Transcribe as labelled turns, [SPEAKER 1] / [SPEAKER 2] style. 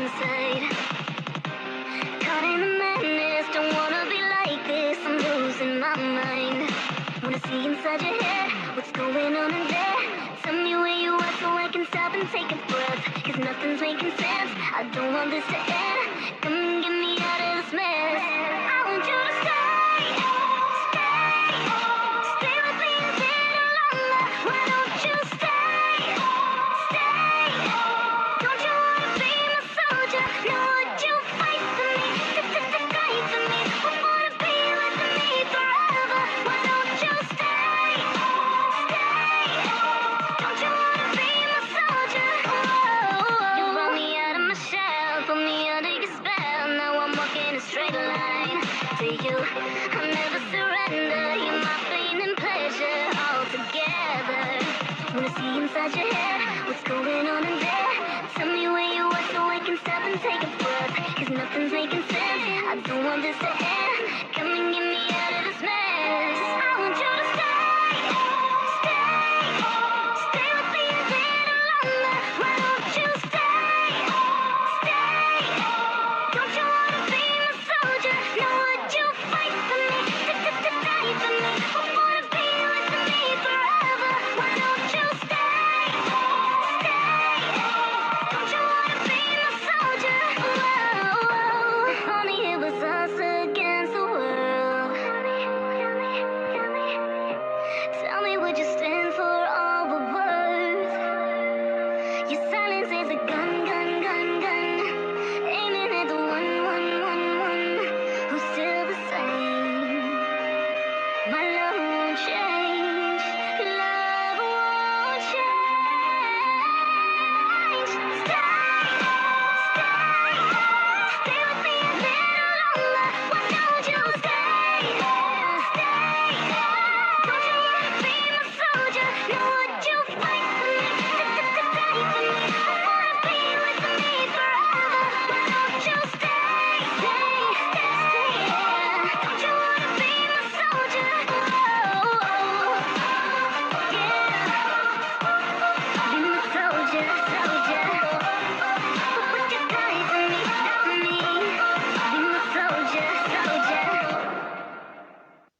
[SPEAKER 1] inside. Caught in the madness, don't wanna be like this. I'm losing my mind. Wanna see inside your head, what's going on in there? Tell me where you are so I can stop and take a breath. Cause nothing's making sense, I don't want this to end. Come and get me out of this mess. I want you to stay, stay with me a little longer. Why don't you stay? Don't you wanna be my soldier? Now would you fight for me? Fight for me. Would wanna be with me forever. Why don't you stay? Don't you wanna be my soldier? You brought me out of my shell, put me under your spell. Now I'm walking a straight line to you. I'll never surrender. You're my pain and pleasure all together. Wanna see inside your head, what's going on in there? Tell me where you are so I can stop and take a breath. Cause nothing's making sense, I don't want this to end. Come and get me out.